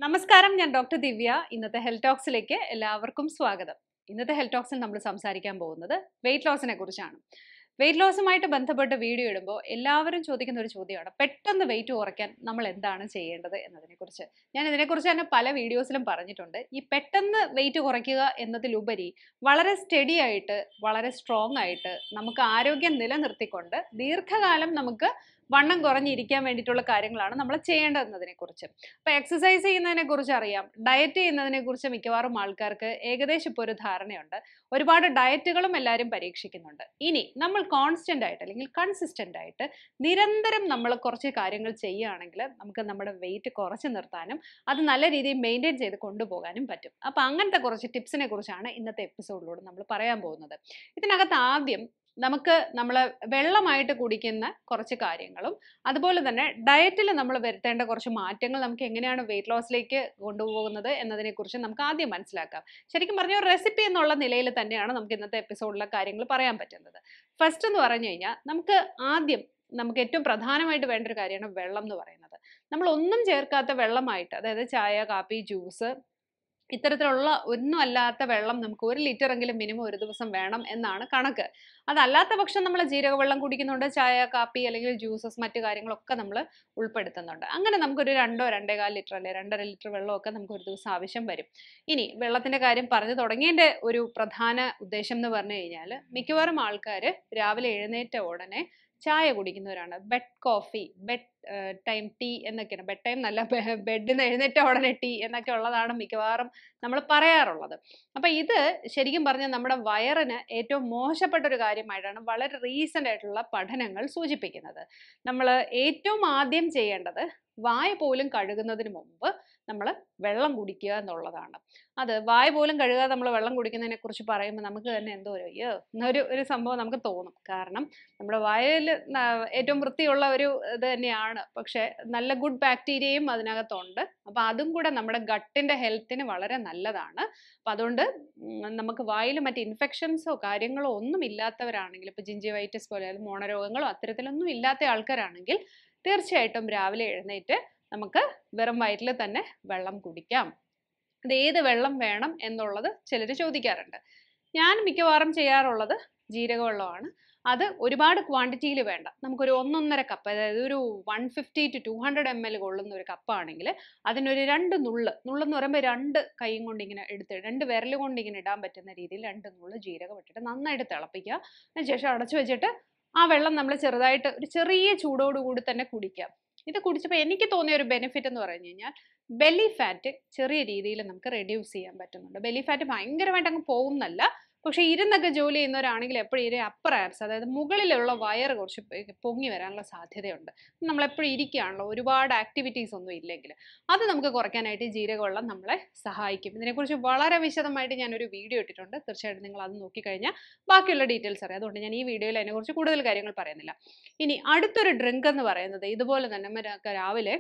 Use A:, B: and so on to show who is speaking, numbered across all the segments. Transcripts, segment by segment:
A: നമസ്കാരം, ഞാൻ ഡോക്ടർ ദിവ്യ. ഇന്നത്തെ ഹെൽത്ത് ടോക്സിലേക്ക് എല്ലാവർക്കും സ്വാഗതം. ഇന്നത്തെ ഹെൽത്ത് ടോക്സിൽ നമ്മൾ സംസാരിക്കാൻ പോകുന്നത് വെയിറ്റ് ലോസിനെ കുറിച്ചാണ്. വെയിറ്റ് ലോസുമായിട്ട് ബന്ധപ്പെട്ട് വീഡിയോ ഇടുമ്പോൾ എല്ലാവരും ചോദിക്കുന്ന ഒരു ചോദ്യമാണ്, പെട്ടെന്ന് വെയിറ്റ് കുറയ്ക്കാൻ നമ്മൾ എന്താണ് ചെയ്യേണ്ടത് എന്നതിനെക്കുറിച്ച്. ഞാൻ ഇതിനെക്കുറിച്ച് തന്നെ പല വീഡിയോസിലും പറഞ്ഞിട്ടുണ്ട്. ഈ പെട്ടെന്ന് വെയിറ്റ് കുറയ്ക്കുക എന്നതിലുപരി വളരെ സ്റ്റഡി ആയിട്ട്, വളരെ സ്ട്രോങ് ആയിട്ട് നമുക്ക് ആരോഗ്യം നിലനിർത്തിക്കൊണ്ട് ദീർഘകാലം നമുക്ക് വണ്ണം കുറഞ്ഞിരിക്കാൻ വേണ്ടിയിട്ടുള്ള കാര്യങ്ങളാണ് നമ്മൾ ചെയ്യേണ്ടതെന്നതിനെക്കുറിച്ച്. അപ്പോൾ എക്സസൈസ് ചെയ്യുന്നതിനെക്കുറിച്ച് അറിയാം, ഡയറ്റ് ചെയ്യുന്നതിനെക്കുറിച്ച് മിക്കവാറും ആൾക്കാർക്ക് ഏകദേശം ഇപ്പോൾ ഒരു ധാരണയുണ്ട്. ഒരുപാട് ഡയറ്റുകളും എല്ലാവരും പരീക്ഷിക്കുന്നുണ്ട്. ഇനി നമ്മൾ കോൺസ്റ്റൻ്റ് ആയിട്ട് അല്ലെങ്കിൽ കൺസിസ്റ്റൻ്റ് ആയിട്ട് നിരന്തരം നമ്മൾ കുറച്ച് കാര്യങ്ങൾ ചെയ്യുകയാണെങ്കിൽ നമുക്ക് നമ്മുടെ വെയിറ്റ് കുറച്ച് നിർത്താനും അത് നല്ല രീതിയിൽ മെയിൻറ്റെയിൻ ചെയ്ത് കൊണ്ടുപോകാനും പറ്റും. അപ്പോൾ അങ്ങനത്തെ കുറച്ച് ടിപ്സിനെ കുറിച്ചാണ് ഇന്നത്തെ എപ്പിസോഡിലൂടെ നമ്മൾ പറയാൻ പോകുന്നത്. ഇതിനകത്ത് ആദ്യം നമുക്ക് നമ്മൾ വെള്ളമായിട്ട് കുടിക്കുന്ന കുറച്ച് കാര്യങ്ങളും അതുപോലെ തന്നെ ഡയറ്റിൽ നമ്മൾ വരുത്തേണ്ട കുറച്ച് മാറ്റങ്ങൾ നമുക്ക് എങ്ങനെയാണ് വെയിറ്റ് ലോസിലേക്ക് കൊണ്ടുപോകുന്നത് എന്നതിനെക്കുറിച്ച് നമുക്ക് ആദ്യം മനസ്സിലാക്കാം. ശരിക്കും പറഞ്ഞ ഒരു റെസിപ്പി എന്നുള്ള നിലയിൽ തന്നെയാണ് നമുക്ക് ഇന്നത്തെ എപ്പിസോഡിലെ കാര്യങ്ങൾ പറയാൻ പറ്റുന്നത്. ഫസ്റ്റ് എന്ന് പറഞ്ഞു കഴിഞ്ഞാൽ നമുക്ക് ഏറ്റവും പ്രധാനമായിട്ട് വേണ്ട ഒരു കാര്യമാണ് വെള്ളം എന്ന് പറയുന്നത്. നമ്മൾ ഒന്നും ചേർക്കാത്ത വെള്ളമായിട്ട്, അതായത് ചായ, കാപ്പി, ജ്യൂസ്, ഇത്തരത്തിലുള്ള ഒന്നും അല്ലാത്ത വെള്ളം നമുക്ക് 1 ലിറ്ററെങ്കിലും മിനിമം ഒരു ദിവസം വേണം എന്നാണ് കണക്ക്. അതല്ലാത്ത പക്ഷം നമ്മൾ ജീരകവെള്ളം കുടിക്കുന്നുണ്ട്, ചായ, കാപ്പി അല്ലെങ്കിൽ ജ്യൂസസ് മറ്റു കാര്യങ്ങളൊക്കെ നമ്മൾ ഉൾപ്പെടുത്തുന്നുണ്ട്. അങ്ങനെ നമുക്കൊരു 2 2.25 ലിറ്റർ അല്ലെ 2.5 ലിറ്റർ വെള്ളമൊക്കെ നമുക്ക് ഒരു ദിവസം ആവശ്യം വരും. ഇനി വെള്ളത്തിൻ്റെ കാര്യം പറഞ്ഞു തുടങ്ങിയതിൻ്റെ ഒരു പ്രധാന ഉദ്ദേശം എന്ന് പറഞ്ഞു കഴിഞ്ഞാൽ, മിക്കവാറും ആൾക്കാർ രാവിലെ എഴുന്നേറ്റ ഉടനെ ചായ കുടിക്കുന്നവരാണ്. Bed coffee, bed time tea എന്നൊക്കെയാണ്. ബെഡ് ടൈം നല്ല, ബെഡിൽ നിന്ന് എഴുന്നേറ്റ ഉടനെ ടീ എന്നൊക്കെ ഉള്ളതാണ് മിക്കവാറും നമ്മൾ പറയാറുള്ളത്. അപ്പം ഇത് ശരിക്കും പറഞ്ഞാൽ നമ്മുടെ വയറിന് ഏറ്റവും മോശപ്പെട്ട ഒരു കാര്യമായിട്ടാണ് വളരെ റീസെൻ്റ് ആയിട്ടുള്ള പഠനങ്ങൾ സൂചിപ്പിക്കുന്നത്. നമ്മൾ ഏറ്റവും ആദ്യം ചെയ്യേണ്ടത് വായ പോലും കഴുകുന്നതിന് മുമ്പ് നമ്മൾ വെള്ളം കുടിക്കുക എന്നുള്ളതാണ്. അത് വായ പോലും കഴുകാതെ നമ്മൾ വെള്ളം കുടിക്കുന്നതിനെ കുറിച്ച് പറയുമ്പോൾ നമുക്ക് തന്നെ എന്തോ ഒരു സംഭവം നമുക്ക് തോന്നും. കാരണം നമ്മുടെ വായയിൽ ഏറ്റവും വൃത്തിയുള്ള ഒരു ഇത് തന്നെയാണ്, പക്ഷേ നല്ല ഗുഡ് ബാക്ടീരിയയും അതിനകത്തുണ്ട്. അപ്പോൾ അതും കൂടെ നമ്മുടെ ഗട്ടിൻ്റെ ഹെൽത്തിന് വളരെ നല്ലതാണ്. അപ്പം അതുകൊണ്ട് നമുക്ക് വായിൽ മറ്റ് ഇൻഫെക്ഷൻസോ കാര്യങ്ങളോ ഒന്നും ഇല്ലാത്തവരാണെങ്കിൽ, ഇപ്പോൾ ജിഞ്ചിവൈറ്റിസ് പോലെ മോണരോഗങ്ങളോ അത്തരത്തിലൊന്നും ഇല്ലാത്ത ആൾക്കാരാണെങ്കിൽ തീർച്ചയായിട്ടും രാവിലെ എഴുന്നേറ്റ് നമുക്ക് വെറും വയറ്റിൽ തന്നെ വെള്ളം കുടിക്കാം. അത് ഏത് വെള്ളം വേണം എന്നുള്ളത് ചിലർ ചോദിക്കാറുണ്ട്. ഞാൻ മിക്കവാറും ചെയ്യാറുള്ളത് ജീരകവെള്ളമാണ്. അത് ഒരുപാട് ക്വാണ്ടിറ്റിയിൽ വേണ്ട. നമുക്കൊരു 1.5 കപ്പ്, അതായത് ഒരു 150 to 200 ml കൊള്ളുന്ന ഒരു കപ്പാണെങ്കിൽ അതിനൊരു 2 നുള്ളെന്ന് പറയുമ്പോൾ 2 കൈയും കൊണ്ട് ഇങ്ങനെ എടുത്ത് 2 വിരൽ കൊണ്ട് ഇങ്ങനെ ഇടാൻ പറ്റുന്ന രീതിയിൽ 2 നുള്ള് ജീരകം ഇട്ടിട്ട് നന്നായിട്ട് തിളപ്പിക്കുക. അതിനുശേഷം അടച്ചു വെച്ചിട്ട് ആ വെള്ളം നമ്മൾ ചെറുതായിട്ട് ഒരു ചെറിയ ചൂടോടുകൂടി തന്നെ കുടിക്കാം. ഇത് കുടിച്ചപ്പോൾ എനിക്ക് തോന്നിയ ഒരു ബെനിഫിറ്റ് എന്ന് പറഞ്ഞു കഴിഞ്ഞാൽ ബെല്ലി ഫാറ്റ് ചെറിയ രീതിയിൽ നമുക്ക് റെഡ്യൂസ് ചെയ്യാൻ പറ്റുന്നുണ്ട്. ബെല്ലി ഫാറ്റ് ഭയങ്കരമായിട്ട് അങ്ങ് പോകുന്നല്ല, പക്ഷേ ഇരുന്നൊക്കെ ജോലി ചെയ്യുന്നവരാണെങ്കിൽ എപ്പോഴും ഒരു അപ്പർ ആബ്സ്, അതായത് മുകളിലുള്ള വയറ് കുറച്ച് പൊങ്ങി വരാനുള്ള സാധ്യതയുണ്ട്. നമ്മളെപ്പോഴും ഇരിക്കുകയാണല്ലോ, ഒരുപാട് ആക്ടിവിറ്റീസ് ഒന്നും ഇല്ലെങ്കിൽ അത് നമുക്ക് കുറയ്ക്കാനായിട്ട് ജീരകവെള്ളം നമ്മളെ സഹായിക്കും. ഇതിനെക്കുറിച്ച് വളരെ വിശദമായിട്ട് ഞാനൊരു വീഡിയോ ഇട്ടിട്ടുണ്ട്. തീർച്ചയായിട്ടും നിങ്ങൾ അത് നോക്കിക്കഴിഞ്ഞാൽ ബാക്കിയുള്ള ഡീറ്റെയിൽസ് അറിയാം. അതുകൊണ്ട് ഞാൻ ഈ വീഡിയോയിൽ അതിനെക്കുറിച്ച് കൂടുതൽ കാര്യങ്ങൾ പറയുന്നില്ല. ഇനി അടുത്തൊരു ഡ്രിങ്ക് എന്ന് പറയുന്നത് ഇതുപോലെ തന്നെ രാവിലെ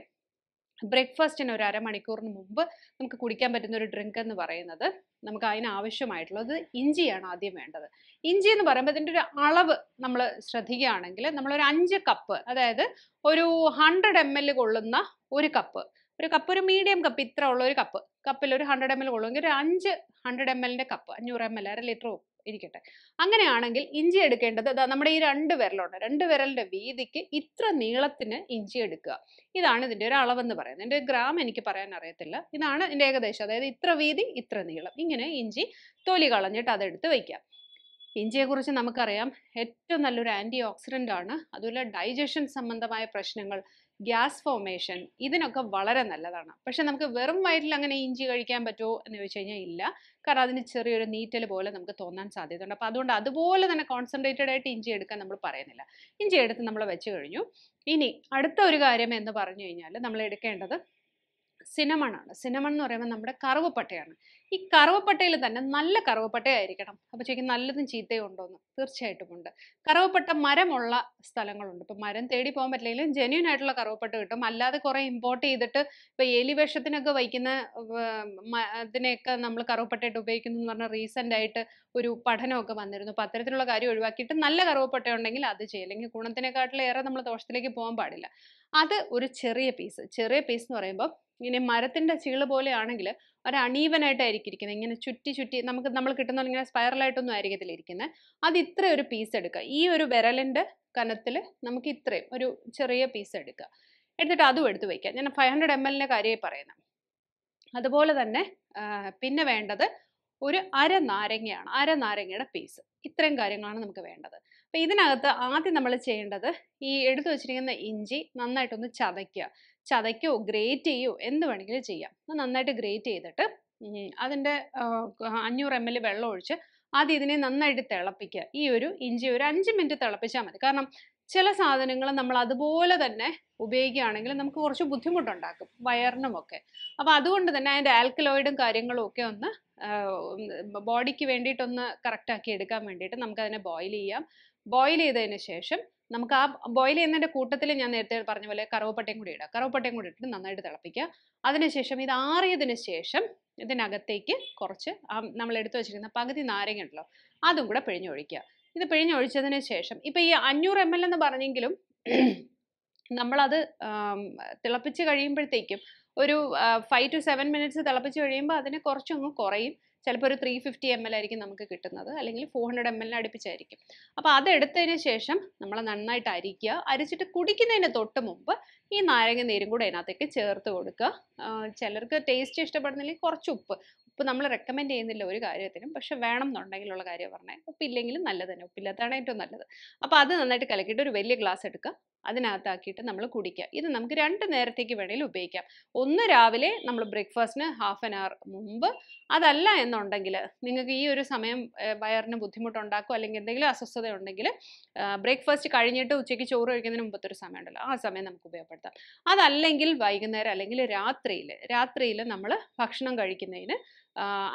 A: ബ്രേക്ക്ഫാസ്റ്റിന് ഒരു അരമണിക്കൂറിന് മുമ്പ് നമുക്ക് കുടിക്കാൻ പറ്റുന്ന ഒരു ഡ്രിങ്ക് എന്ന് പറയുന്നത്, നമുക്ക് അതിനാവശ്യമായിട്ടുള്ളത് ഇഞ്ചിയാണ് ആദ്യം വേണ്ടത്. ഇഞ്ചി എന്ന് പറയുമ്പോൾ ഇതിൻ്റെ ഒരു അളവ് നമ്മൾ ശ്രദ്ധിക്കുകയാണെങ്കിൽ നമ്മളൊരു 5 കപ്പ്, അതായത് ഒരു 100 ml കൊള്ളുന്ന ഒരു കപ്പ്, ഒരു മീഡിയം കപ്പ്, ഇത്ര ഉള്ള ഒരു കപ്പിൽ ഒരു 100 ml കൊള്ളുമെങ്കിൽ ഒരു 5 100 ml കപ്പ്, 500 ml, 1/2 ലിറ്ററോ ഇരിക്കട്ടെ. അങ്ങനെയാണെങ്കിൽ ഇഞ്ചി എടുക്കേണ്ടത് നമ്മുടെ ഈ 2 വിരലുണ്ട്, 2 വിരലിൻ്റെ വീതിക്ക് ഇത്ര നീളത്തിന് ഇഞ്ചി എടുക്കുക. ഇതാണ് ഇതിൻ്റെ ഒരു അളവെന്ന് പറയുന്നത്. എൻ്റെ ഗ്രാം എനിക്ക് പറയാൻ അറിയത്തില്ല, ഇതാണ് ഇതിൻ്റെ ഏകദേശം. അതായത് ഇത്ര വീതി ഇത്ര നീളം, ഇങ്ങനെ ഇഞ്ചി തൊലി കളഞ്ഞിട്ട് അതെടുത്ത് വയ്ക്കാം. ഇഞ്ചിയെക്കുറിച്ച് നമുക്കറിയാം, ഏറ്റവും നല്ലൊരു ആൻറ്റി ഓക്സിഡൻ്റ് ആണ്. അതുപോലെ ഡൈജഷൻ സംബന്ധമായ പ്രശ്നങ്ങൾ, ഗ്യാസ് ഫോർമേഷൻ, ഇതിനൊക്കെ വളരെ നല്ലതാണ്. പക്ഷെ നമുക്ക് വെറും വയറ്റിൽ അങ്ങനെ ഇഞ്ചി കഴിക്കാൻ പറ്റുമോ എന്ന് ചോദിച്ചു കഴിഞ്ഞാൽ ഇല്ല. കാരണം അതിന് ചെറിയൊരു നീറ്റൽ പോലെ നമുക്ക് തോന്നാൻ സാധ്യതയുണ്ട്. അപ്പോൾ അതുകൊണ്ട് അതുപോലെ തന്നെ കോൺസെൻട്രേറ്റഡ് ആയിട്ട് ഇഞ്ചി എടുക്കാൻ നമ്മൾ പറയുന്നില്ല. ഇഞ്ചി എടുത്ത് നമ്മൾ വെച്ച് കഴിഞ്ഞു. ഇനി അടുത്ത ഒരു കാര്യം എന്ന് പറഞ്ഞു കഴിഞ്ഞാൽ നമ്മൾ എടുക്കേണ്ടത് സിനമൺ ആണ്. സിനമൺ എന്ന് പറയുമ്പോൾ നമ്മുടെ കറുവപ്പട്ടയാണ്. ഈ കറുവപ്പട്ടയിൽ തന്നെ നല്ല കറുവപ്പട്ടയായിരിക്കണം. അപ്പോൾ ചോദിക്കും നല്ലതും ചീത്തയും ഉണ്ടോയെന്ന്. തീർച്ചയായിട്ടും ഉണ്ട്. കറുവപ്പട്ട മരമുള്ള സ്ഥലങ്ങളുണ്ട്. ഇപ്പോൾ മരം തേടി പോകാൻ പറ്റില്ലെങ്കിലും ജെന്യൂൻ ആയിട്ടുള്ള കറുവപ്പട്ട കിട്ടും. അല്ലാതെ കുറേ ഇമ്പോർട്ട് ചെയ്തിട്ട് ഇപ്പോൾ എലിവിഷത്തിനൊക്കെ വയ്ക്കുന്ന അതിനെയൊക്കെ നമ്മൾ കറുവപ്പട്ടയായിട്ട് ഉപയോഗിക്കുന്നു എന്ന് പറഞ്ഞാൽ റീസെൻ്റ് ആയിട്ട് ഒരു പഠനമൊക്കെ വന്നിരുന്നു. അപ്പോൾ അത്തരത്തിലുള്ള കാര്യം ഒഴിവാക്കിയിട്ട് നല്ല കറുവപ്പട്ട ഉണ്ടെങ്കിൽ അത് ചെയ്യും. അല്ലെങ്കിൽ ഗുണത്തിനെക്കാട്ടിലേറെ നമ്മൾ ദോഷത്തിലേക്ക് പോകാൻ പാടില്ല. അത് ഒരു ചെറിയ പീസ് എന്ന് പറയുമ്പോൾ ഇങ്ങനെ മരത്തിൻ്റെ ചീള് പോലെയാണെങ്കിൽ ഒരു അണീവനായിട്ടായിരിക്കും ഇരിക്കുന്നത്. ഇങ്ങനെ ചുറ്റി നമ്മൾ കിട്ടുന്ന ഇങ്ങനെ സ്പൈറലായിട്ടൊന്നും ആയിരിക്കത്തില്ല ഇരിക്കുന്നത്. അത് ഇത്ര ഒരു പീസ് എടുക്കുക. ഈ ഒരു വിരലിൻ്റെ കനത്തിൽ നമുക്ക് ഇത്രയും ഒരു ചെറിയ പീസ് എടുക്കുക. എടുത്തിട്ട് അതും എടുത്ത് വയ്ക്കുക. ഞാൻ 500 ml കാര്യമായി പറയുന്നത്. അതുപോലെ തന്നെ പിന്നെ വേണ്ടത് ഒരു അര നാരങ്ങയുടെ പീസ്. ഇത്രയും കാര്യങ്ങളാണ് നമുക്ക് വേണ്ടത്. അപ്പോൾ ഇതിനകത്ത് ആദ്യം നമ്മൾ ചെയ്യേണ്ടത് ഈ എടുത്തു വെച്ചിരിക്കുന്ന ഇഞ്ചി നന്നായിട്ടൊന്ന് ചതയ്ക്കോ ഗ്രേറ്റ് ചെയ്യോ എന്ത് വേണമെങ്കിലും ചെയ്യാം. നന്നായിട്ട് ഗ്രേറ്റ് ചെയ്തിട്ട് അതിൻ്റെ 500 ml വെള്ളം ഒഴിച്ച് ആദ്യം ഇതിനെ നന്നായിട്ട് തിളപ്പിക്കുക. ഈ ഒരു ഇഞ്ചി ഒരു 5 മിനിറ്റ് തിളപ്പിച്ചാൽ മതി. കാരണം ചില സാധനങ്ങൾ നമ്മൾ അതുപോലെ തന്നെ ഉപയോഗിക്കുകയാണെങ്കിൽ നമുക്ക് കുറച്ച് ബുദ്ധിമുട്ടുണ്ടാക്കും വയറിനുമൊക്കെ. അപ്പോൾ അതുകൊണ്ട് തന്നെ അതിൻ്റെ ആൽക്കലോയിഡും കാര്യങ്ങളും ഒക്കെ ഒന്ന് ബോഡിക്ക് വേണ്ടിയിട്ടൊന്ന് കറക്റ്റാക്കി എടുക്കാൻ വേണ്ടിയിട്ട് നമുക്കതിനെ ബോയിൽ ചെയ്യാം. ബോയിൽ ചെയ്തതിന് ശേഷം നമുക്ക് ആ ബോയിൽ ചെയ്യുന്നതിൻ്റെ കൂട്ടത്തിൽ ഞാൻ നേരത്തെ പറഞ്ഞ പോലെ കറുവപ്പട്ടയും കൂടി ഇട്ടിട്ട് നന്നായിട്ട് തിളപ്പിക്കുക. അതിനുശേഷം ഇത് ആറിയതിന് ശേഷം ഇതിനകത്തേക്ക് കുറച്ച് നമ്മൾ എടുത്തു വെച്ചിരിക്കുന്ന പകുതി നാരങ്ങ ഉണ്ടല്ലോ അതും കൂടെ പിഴിഞ്ഞൊഴിക്കുക. ഇത് പിഴിഞ്ഞൊഴിച്ചതിന് ശേഷം ഇപ്പം ഈ 500 ml എന്ന് പറഞ്ഞെങ്കിലും നമ്മളത് തിളപ്പിച്ച് കഴിയുമ്പോഴത്തേക്കും ഒരു 5 to 7 minutes തിളപ്പിച്ച് കഴിയുമ്പോൾ അതിന് കുറച്ചൊന്ന് കുറയും. ചിലപ്പോൾ ഒരു 350 ml ആയിരിക്കും നമുക്ക് കിട്ടുന്നത്, അല്ലെങ്കിൽ 400 ml അടുപ്പിച്ചായിരിക്കും. അപ്പോൾ അതെടുത്തതിന് ശേഷം നമ്മൾ നന്നായിട്ട് അരിച്ചിട്ട് കുടിക്കുന്നതിന് തൊട്ട് മുമ്പ് ഈ നാരങ്ങ നീരും കൂടെ അതിനകത്തേക്ക് ചേർത്ത് കൊടുക്കുക. ചിലർക്ക് ടേസ്റ്റ് ഇഷ്ടപ്പെടുന്നില്ലെങ്കിൽ കുറച്ച് ഉപ്പ് നമ്മൾ റെക്കമെൻഡ് ചെയ്യുന്നില്ല ഒരു കാര്യത്തിനും, പക്ഷെ വേണം എന്നുണ്ടെങ്കിലുള്ള കാര്യം പറഞ്ഞാൽ ഉപ്പില്ലെങ്കിലും നല്ലത് തന്നെ, ഉപ്പില്ലാത്തതാണ് ഏറ്റവും നല്ലത്. അപ്പോൾ അത് നന്നായിട്ട് കലക്കിയിട്ട് ഒരു വലിയ ഗ്ലാസ് എടുക്കുക, അതിനകത്താക്കിയിട്ട് നമ്മൾ കുടിക്കുക. ഇത് നമുക്ക് 2 നേരത്തേക്ക് വേണമെങ്കിലും ഉപയോഗിക്കാം. ഒന്ന് രാവിലെ നമ്മൾ ബ്രേക്ക്ഫാസ്റ്റിന് ഹാഫ് ആൻ അവർ മുമ്പ്, അതല്ല എന്നുണ്ടെങ്കിൽ നിങ്ങൾക്ക് ഈ ഒരു സമയം വയറിന് ബുദ്ധിമുട്ടുണ്ടാക്കും അല്ലെങ്കിൽ എന്തെങ്കിലും അസ്വസ്ഥത ഉണ്ടെങ്കിൽ ബ്രേക്ക്ഫാസ്റ്റ് കഴിഞ്ഞിട്ട് ഉച്ചയ്ക്ക് ചോറ് കഴിക്കുന്നതിന് മുമ്പത്തെ ഒരു സമയം ഉണ്ടല്ലോ, ആ സമയം നമുക്ക് ഉപയോഗപ്പെടുത്താം. അതല്ലെങ്കിൽ വൈകുന്നേരം അല്ലെങ്കിൽ രാത്രിയിൽ നമ്മൾ ഭക്ഷണം കഴിക്കുന്നതിന്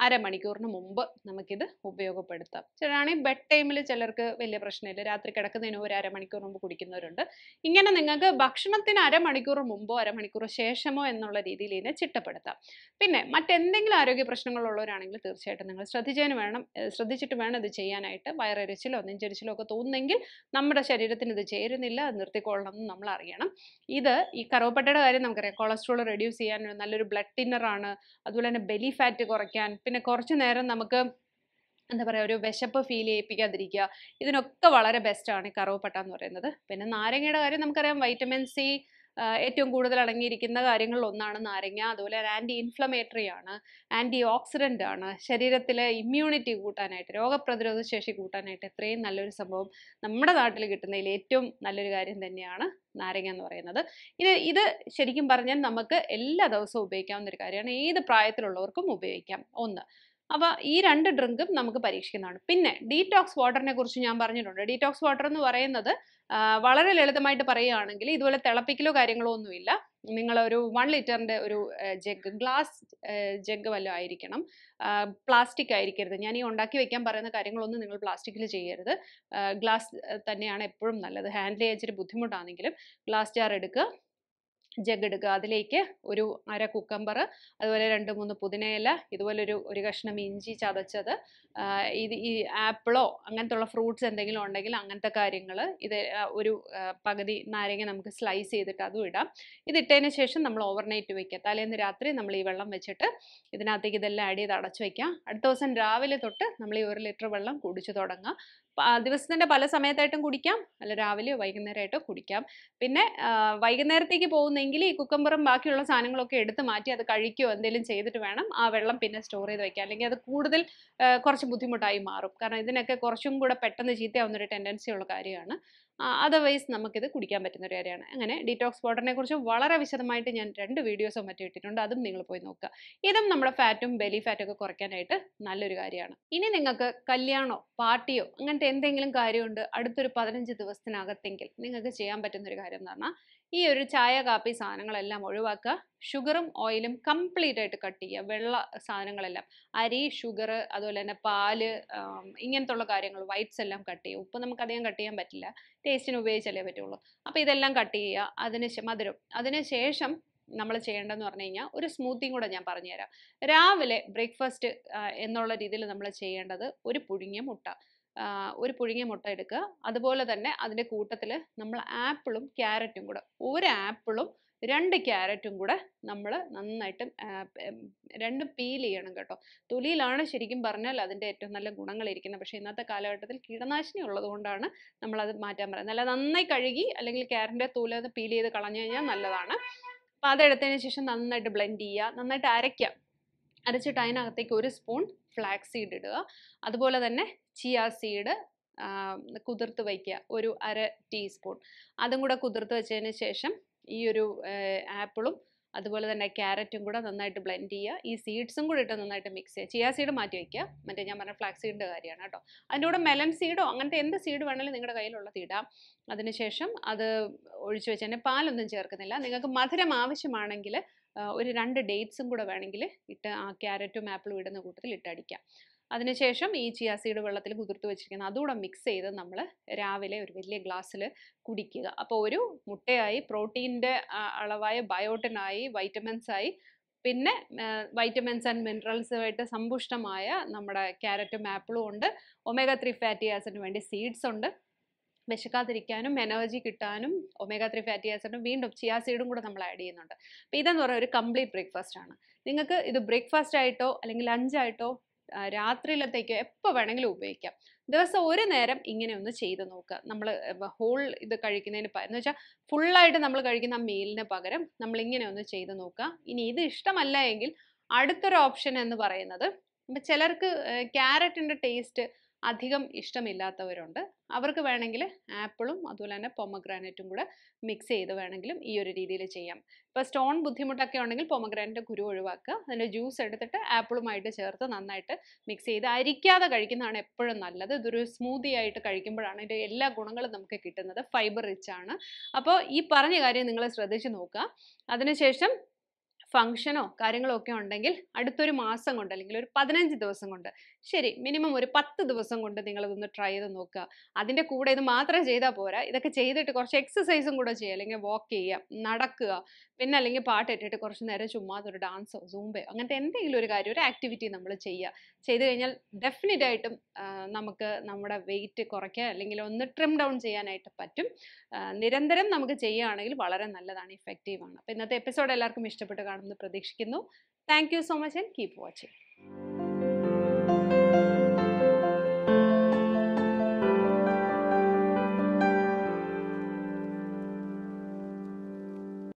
A: അരമണിക്കൂറിന് മുമ്പ് നമുക്കിത് ഉപയോഗപ്പെടുത്താം. ചിലരാണെങ്കിൽ ബെഡ് ടൈമിൽ ചിലർക്ക് വലിയ പ്രശ്നമില്ല, രാത്രി കിടക്കുന്നതിന് ഒരു അരമണിക്കൂർ മുമ്പ് കുടിക്കുന്നവരുണ്ട്. ഇങ്ങനെ നിങ്ങൾക്ക് ഭക്ഷണത്തിന് അരമണിക്കൂർ മുമ്പോ അരമണിക്കൂർ ശേഷമോ എന്നുള്ള രീതിയിൽ ഇതിനെ ചിട്ടപ്പെടുത്താം. പിന്നെ മറ്റെന്തെങ്കിലും ആരോഗ്യ പ്രശ്നങ്ങളുള്ളവരാണെങ്കിൽ തീർച്ചയായിട്ടും നിങ്ങൾ ശ്രദ്ധിച്ചിട്ട് വേണം ഇത് ചെയ്യാനായിട്ട്. വയറെരിച്ചിലോ നെഞ്ചെരിച്ചിലോ ഒക്കെ തോന്നുന്നെങ്കിൽ നമ്മുടെ ശരീരത്തിന് ഇത് ചേരുന്നില്ല, അത് നിർത്തിക്കൊള്ളണം എന്ന് നമ്മൾ അറിയണം. ഈ കറുവപ്പട്ടയുടെ കാര്യം നമുക്കറിയാം, കൊളസ്ട്രോൾ റെഡ്യൂസ് ചെയ്യാൻ നല്ലൊരു ബ്ലഡ് തിന്നറാണ്. അതുപോലെ തന്നെ ബെലി ഫാറ്റ് കുറയ്ക്കാൻ, പിന്നെ കുറച്ച് നേരം നമുക്ക് എന്താ പറയുക ഒരു വിശപ്പ് ഫീൽ ചെയ്യിപ്പിക്കാതിരിക്കുക, ഇതിനൊക്കെ വളരെ ബെസ്റ്റാണ് ഈ കറുവപ്പട്ട എന്ന് പറയുന്നത്. പിന്നെ നാരങ്ങയുടെ കാര്യം നമുക്കറിയാം, വൈറ്റമിൻ സി ഏറ്റവും കൂടുതൽ അടങ്ങിയിരിക്കുന്ന കാര്യങ്ങളിൽ ഒന്നാണ് നാരങ്ങ. അതുപോലെ ആൻറ്റി ഇൻഫ്ലമേറ്ററി ആണ്, ആൻറ്റി ഓക്സിഡൻ്റ് ആണ്, ശരീരത്തിലെ ഇമ്മ്യൂണിറ്റി കൂട്ടാനായിട്ട്, രോഗപ്രതിരോധ ശേഷി കൂട്ടാനായിട്ട് എത്രയും നല്ലൊരു സംഭവം നമ്മുടെ നാട്ടിൽ കിട്ടുന്നതിൽ ഏറ്റവും നല്ലൊരു കാര്യം തന്നെയാണ് നാരങ്ങ എന്ന് പറയുന്നത്. ഇത് ശരിക്കും പറഞ്ഞാൽ നമുക്ക് എല്ലാ ദിവസവും ഉപയോഗിക്കാവുന്ന ഒരു കാര്യമാണ്, ഏത് പ്രായത്തിലുള്ളവർക്കും ഉപയോഗിക്കാം. അപ്പോൾ ഈ 2 ഡ്രിങ്കും നമുക്ക് പരീക്ഷിക്കുന്നതാണ്. പിന്നെ ഡീറ്റോക്സ് വാട്ടറിനെ കുറിച്ച് ഞാൻ പറഞ്ഞിട്ടുണ്ട്. ഡീറ്റോക്സ് വാട്ടർ എന്ന് പറയുന്നത് വളരെ ലളിതമായിട്ട് പറയുകയാണെങ്കിൽ ഇതുപോലെ തിളപ്പിക്കലോ കാര്യങ്ങളോ ഒന്നുമില്ല. നിങ്ങളൊരു 1 ലിറ്ററിൻ്റെ ഒരു ഗ്ലാസ് ജഗ് വല്ലതും ആയിരിക്കണം, പ്ലാസ്റ്റിക് ആയിരിക്കരുത്. ഞാൻ ഈ ഉണ്ടാക്കി വെക്കാൻ പറയുന്ന കാര്യങ്ങളൊന്നും നിങ്ങൾ പ്ലാസ്റ്റിക്കിൽ ചെയ്യരുത്. ഗ്ലാസ് തന്നെയാണ് എപ്പോഴും നല്ലത്. ഹാൻഡിൽ ചെയ്യാൻ ഇച്ചിരി ബുദ്ധിമുട്ടാണെങ്കിലും ഗ്ലാസ് ജാർ എടുക്കുക, ജഗ് എടുക്കുക, അതിലേക്ക് ഒരു അര കുക്കമ്പർ, അതുപോലെ 2-3 പുതിനയില, ഇതുപോലെ ഒരു കഷ്ണം ഇഞ്ചി ചതച്ചത്, ഈ ആപ്പിളോ അങ്ങനത്തെ ഉള്ള ഫ്രൂട്ട്സ് എന്തെങ്കിലും ഉണ്ടെങ്കിൽ അങ്ങനത്തെ കാര്യങ്ങൾ, ഇത് ഒരു പകുതി നാരങ്ങ നമുക്ക് സ്ലൈസ് ചെയ്തിട്ട് അതും ഇടാം. ഇതിട്ടതിന് ശേഷം നമ്മൾ ഓവർനൈറ്റ് വയ്ക്കുക. തലേന്ന് രാത്രി നമ്മൾ ഈ വെള്ളം വെച്ചിട്ട് ഇതിനകത്തേക്ക് ഇതെല്ലാം ആഡ് ചെയ്ത് അടച്ചു വയ്ക്കാം. അടുത്ത ദിവസം രാവിലെ തൊട്ട് നമ്മൾ ഈ 1 ലിറ്റർ വെള്ളം കുടിച്ചു തുടങ്ങുക. ദിവസത്തിൻ്റെ പല സമയത്തായിട്ടും കുടിക്കാം, അല്ല രാവിലെയോ വൈകുന്നേരമായിട്ടോ കുടിക്കാം. പിന്നെ വൈകുന്നേരത്തേക്ക് പോകുന്നെങ്കിൽ ഈ കുക്കമ്പറും ബാക്കിയുള്ള സാധനങ്ങളൊക്കെ എടുത്ത് മാറ്റി അത് കഴിക്കുകയോ എന്തെങ്കിലും ചെയ്തിട്ട് വേണം ആ വെള്ളം പിന്നെ സ്റ്റോർ ചെയ്ത് വയ്ക്കാം. അല്ലെങ്കിൽ അത് കൂടുതൽ കുറച്ച് ബുദ്ധിമുട്ടായി മാറും. കാരണം ഇതിനൊക്കെ കുറച്ചും കൂടെ പെട്ടെന്ന് ചീത്തയാവുന്നൊരു ടെൻഡൻസി ഉള്ള കാര്യമാണ്. അതർവൈസ് നമുക്കിത് കുടിക്കാൻ പറ്റുന്നൊരു കാര്യമാണ്. അങ്ങനെ ഡീറ്റോക്സ് വാട്ടറിനെ കുറിച്ച് വളരെ വിശദമായിട്ട് ഞാൻ 2 വീഡിയോസോ മറ്റും ഇട്ടിട്ടുണ്ട്, അതും നിങ്ങൾ പോയി നോക്കുക. ഇതും നമ്മുടെ ഫാറ്റും ബെലി ഫാറ്റൊക്കെ കുറയ്ക്കാനായിട്ട് നല്ലൊരു കാര്യമാണ്. ഇനി നിങ്ങൾക്ക് കല്യാണമോ പാർട്ടിയോ അങ്ങനത്തെ എന്തെങ്കിലും കാര്യമുണ്ട് അടുത്തൊരു 15 ദിവസത്തിനകത്തെങ്കിൽ നിങ്ങൾക്ക് ചെയ്യാൻ പറ്റുന്നൊരു കാര്യം എന്ന് പറഞ്ഞാൽ ഈ ഒരു ചായ കാപ്പി സാധനങ്ങളെല്ലാം ഒഴിവാക്കുക. ഷുഗറും ഓയിലും കംപ്ലീറ്റ് ആയിട്ട് കട്ട് ചെയ്യുക. വെള്ള സാധനങ്ങളെല്ലാം, അരി, ഷുഗർ, അതുപോലെ തന്നെ പാല്, ഇങ്ങനത്തെ ഉള്ള കാര്യങ്ങൾ, വൈറ്റ്സ് എല്ലാം കട്ട് ചെയ്യുക. ഉപ്പ് നമുക്ക് അധികം കട്ട് ചെയ്യാൻ പറ്റില്ല, ടേസ്റ്റിന് ഉപയോഗിച്ചാലേ പറ്റുള്ളൂ. അപ്പോൾ ഇതെല്ലാം കട്ട് ചെയ്യുക. മധുരം. അതിനുശേഷം നമ്മൾ ചെയ്യേണ്ടതെന്ന് പറഞ്ഞു കഴിഞ്ഞാൽ ഒരു സ്മൂത്തിയും കൂടെ ഞാൻ പറഞ്ഞുതരാം. രാവിലെ ബ്രേക്ക്ഫാസ്റ്റ് എന്നുള്ള രീതിയിൽ നമ്മൾ ചെയ്യേണ്ടത് ഒരു പുഴുങ്ങിയ മുട്ട. ഒരു പുഴുങ്ങിയ മുട്ട എടുക്കുക. അതുപോലെ തന്നെ അതിൻ്റെ കൂട്ടത്തിൽ നമ്മൾ ആപ്പിളും ക്യാരറ്റും കൂടെ, ഒരു ആപ്പിളും 2 ക്യാരറ്റും കൂടെ നമ്മൾ നന്നായിട്ട് രണ്ടും പീൽ ചെയ്യണം കേട്ടോ. തൊലിയിലാണ് ശരിക്കും പറഞ്ഞാൽ അതിൻ്റെ ഏറ്റവും നല്ല ഗുണങ്ങളിരിക്കുന്നത്. പക്ഷേ ഇന്നത്തെ കാലഘട്ടത്തിൽ കീടനാശിനി ഉള്ളത് കൊണ്ടാണ് നമ്മളത് മാറ്റാൻ പറയുന്നത്. നല്ല നന്നായി കഴുകി അല്ലെങ്കിൽ ക്യാരറ്റിൻ്റെ തൊലി പീൽ ചെയ്ത് കളഞ്ഞു കഴിഞ്ഞാൽ നല്ലതാണ്. അപ്പോൾ അതെടുത്തതിന് ശേഷം നന്നായിട്ട് ബ്ലെൻഡ് ചെയ്യുക, നന്നായിട്ട് അരയ്ക്കുക. അരച്ചിട്ട് അതിനകത്തേക്ക് 1 സ്പൂൺ ഫ്ലാക്സ് സീഡ് ഇടുക. അതുപോലെ തന്നെ ചിയ സീഡ് കുതിർത്ത് വയ്ക്കുക, ഒരു 1/2 ടീസ്പൂൺ. അതും കൂടെ കുതിർത്ത് വെച്ചതിന് ശേഷം ഈ ഒരു ആപ്പിളും അതുപോലെ തന്നെ ക്യാരറ്റും കൂടെ നന്നായിട്ട് ബ്ലെൻഡ് ചെയ്യുക. ഈ സീഡ്സും കൂടി ഇട്ട് നന്നായിട്ട് മിക്സ് ചെയ്യുക. ചിയ സീഡ് മാറ്റി വയ്ക്കുക, മറ്റേ ഞാൻ പറഞ്ഞ ഫ്ലാക്സ് സീഡിൻ്റെ കാര്യമാണ് കേട്ടോ. അതിൻ്റെ കൂടെ മെലൺ സീഡോ അങ്ങനത്തെ എന്ത് സീഡ് വേണമെങ്കിലും നിങ്ങളുടെ കയ്യിലുള്ളത് ഇടാം. അതിനുശേഷം അത് ഒഴിച്ച് വെച്ച് തന്നെ പാലൊന്നും ചേർക്കുന്നില്ല. നിങ്ങൾക്ക് മധുരം ആവശ്യമാണെങ്കിൽ ഒരു 2 ഡേറ്റ്സും കൂടെ വേണമെങ്കിൽ ഇട്ട് ആ ക്യാരറ്റും ആപ്പിളും ഇടുന്ന കൂട്ടത്തിൽ ഇട്ടടിക്കാം. അതിനുശേഷം ഈ ചിയ സീഡ് വെള്ളത്തിൽ കുതിർത്ത് വെച്ചിരിക്കുന്ന അതുകൂടെ മിക്സ് ചെയ്ത് നമ്മൾ രാവിലെ ഒരു വലിയ ഗ്ലാസ്സിൽ കുടിക്കുക. അപ്പോൾ ഒരു മുട്ടയായി, പ്രോട്ടീൻ്റെ അളവായ ബയോട്ടിനായി, വൈറ്റമിൻസായി, പിന്നെ വൈറ്റമിൻസ് ആൻഡ് മിനറൽസുമായിട്ട് സമ്പുഷ്ടമായ നമ്മുടെ ക്യാരറ്റും ആപ്പിളും ഉണ്ട്. ഒമേഗ 3 ഫാറ്റി ആസിഡിന് വേണ്ടി സീഡ്സ് ഉണ്ട്. വിശക്കാതിരിക്കാനും എനർജി കിട്ടാനും ഒമേഗ 3 ഫാറ്റി ആസിഡും വീണ്ടും ചിയ സീഡും കൂടെ നമ്മൾ ആഡ് ചെയ്യുന്നുണ്ട്. അപ്പോൾ ഇതെന്ന് പറയുന്നത് ഒരു കംപ്ലീറ്റ് ബ്രേക്ക്ഫാസ്റ്റ് ആണ്. നിങ്ങൾക്ക് ഇത് ബ്രേക്ക്ഫാസ്റ്റ് ആയിട്ടോ അല്ലെങ്കിൽ ലഞ്ചായിട്ടോ രാത്രിയിലത്തേക്കോ എപ്പോൾ വേണമെങ്കിലും ഉപയോഗിക്കാം. ദിവസം ഒരു നേരം ഇങ്ങനെ ഒന്ന് ചെയ്ത് നോക്കുക. നമ്മൾ ഹോൾ ഇത് കഴിക്കുന്നതിന് എന്ന് വെച്ചാൽ ഫുള്ളായിട്ട് നമ്മൾ കഴിക്കുന്ന മീലിന് പകരം നമ്മളിങ്ങനെ ഒന്ന് ചെയ്ത് നോക്കുക. ഇനി ഇത് ഇഷ്ടമല്ല എങ്കിൽ അടുത്തൊരു ഓപ്ഷൻ എന്ന് പറയുന്നത്, ഇപ്പം ചിലർക്ക് ക്യാരറ്റിൻ്റെ ടേസ്റ്റ് അധികം ഇഷ്ടമില്ലാത്തവരുണ്ട്. അവർക്ക് വേണമെങ്കിൽ ആപ്പിളും അതുപോലെ തന്നെ പൊമഗ്രാനൈറ്റും കൂടെ മിക്സ് ചെയ്ത് വേണമെങ്കിലും ഈ ഒരു രീതിയിൽ ചെയ്യാം. ഇപ്പോൾ സ്റ്റോൺ ബുദ്ധിമുട്ടൊക്കെ ഉണ്ടെങ്കിൽ പൊമഗ്രാനൈറ്റ് കുരു ഒഴിവാക്കുക, അതിൻ്റെ ജ്യൂസ് എടുത്തിട്ട് ആപ്പിളുമായിട്ട് ചേർത്ത് നന്നായിട്ട് മിക്സ് ചെയ്ത് അരിക്കാതെ കഴിക്കുന്നതാണ് എപ്പോഴും നല്ലത്. ഇതൊരു സ്മൂത്തി ആയിട്ട് കഴിക്കുമ്പോഴാണ് ഇതിൻ്റെ എല്ലാ ഗുണങ്ങളും നമുക്ക് കിട്ടുന്നത്. ഫൈബർ റിച്ച് ആണ്. അപ്പോൾ ഈ പറഞ്ഞ കാര്യം നിങ്ങൾ ശ്രദ്ധിച്ച് നോക്കുക. അതിനുശേഷം ഫംഗ്ഷനോ കാര്യങ്ങളോ ഒക്കെ ഉണ്ടെങ്കിൽ അടുത്തൊരു മാസം കൊണ്ട് അല്ലെങ്കിൽ ഒരു 15 ദിവസം കൊണ്ട്, ശരി മിനിമം ഒരു 10 ദിവസം കൊണ്ട് നിങ്ങളിതൊന്ന് ട്രൈ ചെയ്ത് നോക്കുക. അതിൻ്റെ കൂടെ ഇത് മാത്രം ചെയ്താൽ പോരാ, ഇതൊക്കെ ചെയ്തിട്ട് കുറച്ച് എക്സസൈസും കൂടെ ചെയ്യുക. അല്ലെങ്കിൽ വാക്ക് ചെയ്യുക, നടക്കുക, പിന്നെ അല്ലെങ്കിൽ പാട്ടിട്ടിട്ട് കുറച്ച് നേരം ചുമ്മാ ഒരു ഡാൻസോ സൂംബയോ അങ്ങനത്തെ എന്തെങ്കിലും ഒരു കാര്യം, ഒരു ആക്ടിവിറ്റി നമ്മൾ ചെയ്യുക. ചെയ്ത് കഴിഞ്ഞാൽ ഡെഫിനറ്റ് ആയിട്ടും നമുക്ക് നമ്മുടെ വെയിറ്റ് കുറയ്ക്കുക അല്ലെങ്കിൽ ഒന്ന് ട്രിം ഡൗൺ ചെയ്യാനായിട്ട് പറ്റും. നിരന്തരം നമുക്ക് ചെയ്യുകയാണെങ്കിൽ വളരെ നല്ലതാണ്, ഇഫക്റ്റീവാണ്. അപ്പോൾ ഇന്നത്തെ എപ്പിസോഡ് എല്ലാവർക്കും ഇഷ്ടപ്പെട്ട് കാണുമെന്ന് പ്രതീക്ഷിക്കുന്നു. Thank you so much and keep watching.